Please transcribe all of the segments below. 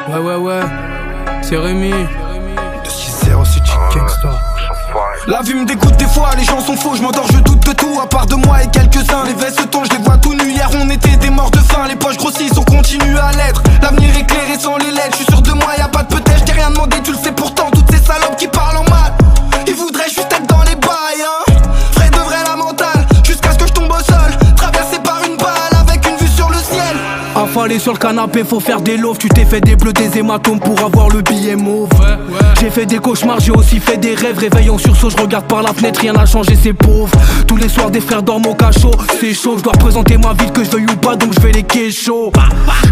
Ouais, c'est Rémi. De 6-0 City Gangsta. La vie me dégoûte des fois, les gens sont faux, je m'endors, je doute de tout, à part de moi et quelques-uns. Les vestes tombent, je les vois tout nus, hier on était des morts de faim. Les poches grossissent, on continue à l'être. L'avenir éclairé sans les lettres, je suis sûr de moi, y'a pas de peut-être, je t'ai rien demandé, tu le sais pourtant. Toutes ces salopes qui parlent en mal, ils voudraient juste être dans les bails, hein. Vrai de vrai la mentale, jusqu'à ce que je tombe au sol, traversé par une balle avec une vue sur le ciel. Affalé sur le canapé, faut faire des loaves. Tu t'es fait des bleus, des hématomes pour avoir le billet mauve. J'ai fait des cauchemars, j'ai aussi fait des rêves. Réveil en sursaut, je regarde par la fenêtre, rien n'a changé, c'est pauvre. Tous les soirs des frères dorment au cachot. C'est chaud, je dois représenter ma ville, que je veuille ou pas, donc je vais les kéchos.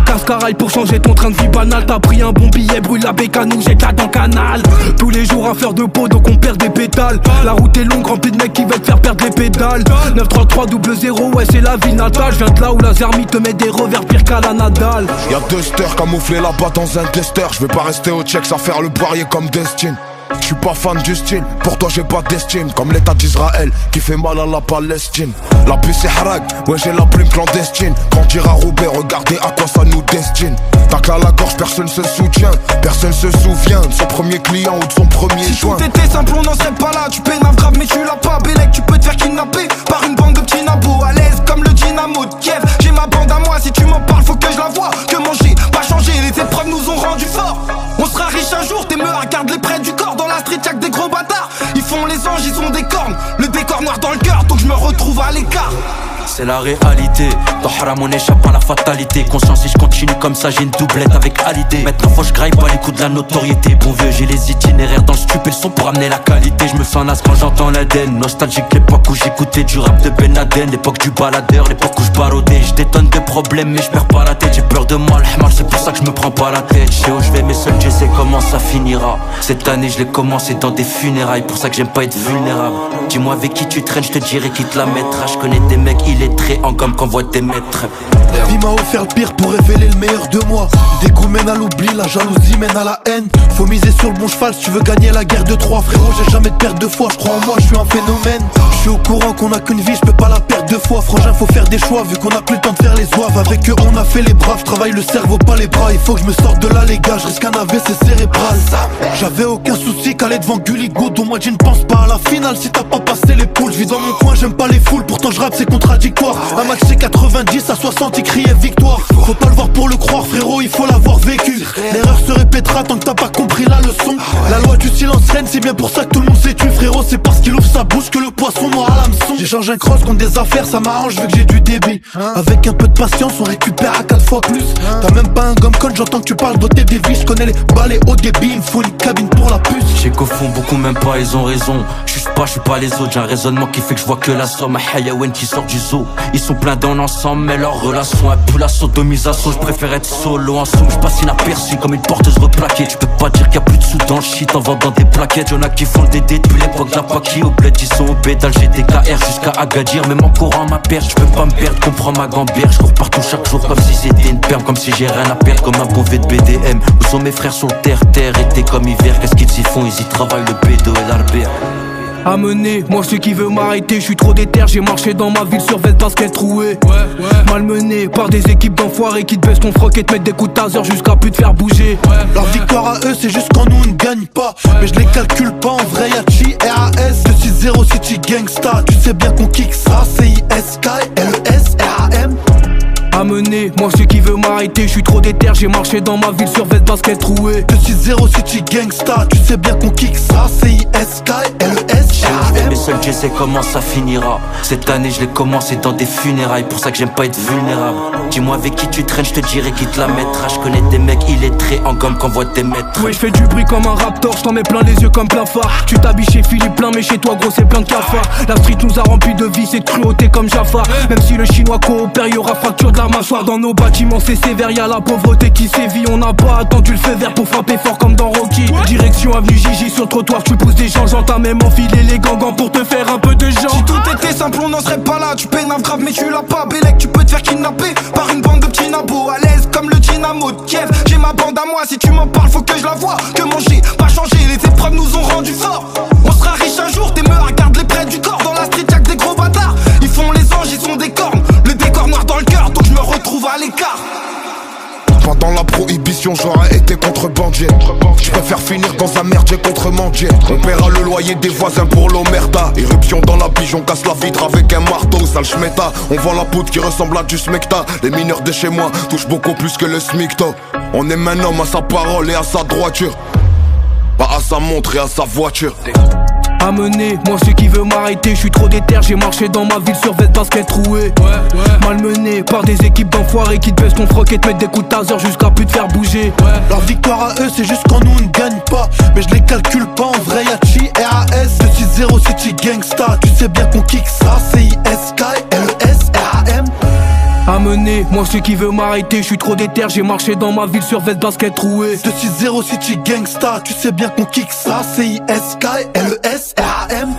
Casse-caraille pour changer ton train de vie banal. T'as pris un bon billet, brûle la bécane ou jette-la dans le canal. Tous les jours à faire de peau, donc on perd des pétales. La route est longue, remplie de mecs qui veulent te faire perdre les pédales. 93300, ouais c'est la ville natale. Je viens de là où la Zermi te met des revers pire qu'à la Nadal. Y'a deux steurs camouflés là-bas dans un tester. Je vais pas rester au check, ça faire le poirier comme Destin. J'suis pas fan du style, pour toi j'ai pas d'estime. Comme l'état d'Israël qui fait mal à la Palestine. La puce est harag, ouais j'ai la plume clandestine. Grandir à Roubaix, regardez à quoi ça nous destine. Tacle à la gorge, personne se soutient. Personne se souvient de son premier client ou de son premier joint. Si tout était simple on n'en serait pas là. Tu pénaves grave mais tu l'as pas. Bélec tu peux te faire kidnapper par une bande de petits nabos. À l'aise comme le dynamo de Kiev. J'ai ma bande à moi, si tu m'en parles faut que je la vois. Que manger, pas changer, les épreuves nous ont rendu forts. On sera riche un jour, tes meurs gardent les près du corps. Dans la street y'a que des gros bâtards. Ils font les anges, ils ont des cornes. Le décor noir dans le cœur, donc je me retrouve à l'écart. C'est la réalité, dans Haram on échappe à la fatalité. Conscience si je continue comme ça j'ai une doublette avec Hallyday. Maintenant faut je graille pas les coups de la notoriété. Bon vieux j'ai les itinéraires dans le stup et le son pour amener la qualité. Je me sens naze quand j'entends l'Aden. Nostalgique l'époque où j'écoutais du rap de Ben Laden. L'époque du baladeur, l'époque où je barodais. Je détonne des problèmes mais je perds pas la tête. J'ai peur de moi le hamar, c'est pour ça que je me prends pas la tête. Je sais où je vais mais seul je sais comment ça finira. Cette année je l'ai commencé dans des funérailles. Pour ça que j'aime pas être vulnérable. Dis-moi avec qui tu traînes, je te dirai qui te la mettra. Je connais des mecs illettrés en gomme qu'envoie tes maîtres. La vie m'a offert le pire pour révéler le meilleur de moi. Des coups mènent à l'oubli, la jalousie mène à la haine. Faut miser sur le bon cheval si tu veux gagner la guerre de Troie. Frérot j'ai jamais de perte de foi, je crois en moi, je suis un phénomène. Je suis au courant qu'on a qu'une vie, je peux pas la perdre deux fois. Frangin faut faire des choix vu qu'on a plus le temps de faire les zouaves. Avec eux on a fait les braves, je travaille le cerveau pas les bras. Il faut que je me sorte de là les gars, je risque un AVC cérébral. J'avais aucun souci qu'aller devant Gulli Good. Au moins je ne pense pas à la finale si t'as pas passé les poules. Je vis dans mon coin, j'aime pas les foules, pourtant je rappe c'est contradictoire. Un match c'est 90 à 60, il criait victoire. Faut pas le voir pour le croire frérot, il faut l'avoir vécu. L'erreur se répétera tant que t'as pas compris la leçon. La loi du silence règne, c'est bien pour ça que tout le monde s'est tué frérot. C'est parce qu'il ouvre sa bouche que le poisson mord à l'hameçon. J'échange un cross contre des affaires, ça m'arrange vu que j'ai du débit. Avec un peu de patience on récupère à 4 fois plus. T'as même pas un gomme con, j'entends que tu parles d'ôter des vies. Je connais les balais au débit, il me faut une cabine pour la puce. J'ai qu'au fond beaucoup même pas, ils ont raison. Je suis pas les autres, j'ai un raisonnement qui fait que je vois que la somme. Un hayawen qui sort du zoo. Ils sont pleins dans l'ensemble mais leur relation est plus la sodomisation. Je préfère être solo en somme, je passe inaperçu comme une porteuse replaquée. Tu peux pas dire qu'il y a plus de sous dans le shit en vendant des plaquettes. Y'en a qui font le DD depuis l'époque de la Paki. Au bled ils sont au pédale, j'ai des KR jusqu'à Agadir. Même en courant ma perte, je peux pas me perdre, comprends ma gambière. Je cours partout chaque jour comme si c'était une perme. Comme si j'ai rien à perdre comme un beauvais de BDM. Où sont mes frères sur le terre, été comme hiver. Qu'est-ce qu'ils y font, ils y travaillent le bédo et l'arbère. Amené, moi celui qui veut m'arrêter, je suis trop déter, j'ai marché dans ma ville sur veste basket troué. Malmené par des équipes d'enfoirés qui te baissent ton froc et te mettent des coups de taser jusqu'à plus te faire bouger. Leur victoire à eux c'est juste quand nous on ne gagne pas. Mais je les calcule pas en vrai, y'a Chi, RAS 260 City Gangsta. Tu sais bien qu'on kick ça, CISK, LES, RAM. Amené, moi celui qui veut m'arrêter, je suis trop déter, j'ai marché dans ma ville sur veste basket troué. 260 City Gangsta, tu sais bien qu'on kick ça, CISK, LES, RAM. Mais seul je sais comment ça finira. Cette année je l'ai commencé dans des funérailles. Pour ça que j'aime pas être vulnérable. Dis-moi avec qui tu traînes, je te dirai qui te la mettra. Je connais des mecs illettrés en gomme qu'envoie tes maîtres. Ouais je fais du bruit comme un raptor, je t'en mets plein les yeux comme plein phare. Tu t'habilles chez Philippe plein mais chez toi gros c'est plein de cafards. La street nous a rempli de vices et de cruauté comme Jafar. Même si le chinois coopère y'aura fracture de la mâchoire. Dans nos bâtiments c'est sévère, y'a la pauvreté qui sévit. On n'a pas attendu le feu vert pour frapper fort comme dans Rocky. Direction avenue Gigi sur le trottoir, tu pousses des gens. J'entends même enfiler les gangans pour te faire un peu de gens. Si tout était simple on n'en serait pas là. Tu pénaves grave mais tu l'as pas. Bélec tu peux te faire kidnapper par une bande de petits nabos. À l'aise comme le dynamo de Kiev. J'ai ma bande à moi, si tu m'en parles faut que je la vois. Que manger, pas changer, les épreuves nous ont rendu forts. On sera riche un jour, tes meurs gardent les près du corps. Dans la street y'a que des gros bâtards. Ils font les anges, ils ont des cornes. Le décor noir dans le cœur, donc je me retrouve à l'écart. Pendant la prohibition question, j'aurais été contrebandier. Je préfère finir dans un merdier contremandier. On paiera le loyer des voisins pour l'omerta. Éruption dans la pige, on casse la vitre avec un marteau. Sale schmetta, on vend la poudre qui ressemble à du smecta. Les mineurs de chez moi touchent beaucoup plus que le smicto. On aime un homme à sa parole et à sa droiture, pas à sa montre et à sa voiture. Amené, moi celui qui veut m'arrêter, je suis trop déter, j'ai marché dans ma ville sur veste basket troué. Malmené par des équipes d'enfoirés qui te baissent ton froc et te mettent des coups de taser jusqu'à plus te faire bouger. Leur victoire à eux c'est juste quand nous ne gagne pas, mais je les calcule pas en vrai. Yachi, RAS, 260 City Gangsta. Tu sais bien qu'on kick ça, CISK, LES, RAM. Amené, moi celui qui veut m'arrêter, je suis trop déter, j'ai marché dans ma ville sur veste basket troué. 260 City Gangsta, tu sais bien qu'on kick ça, CISK, LES, RAM.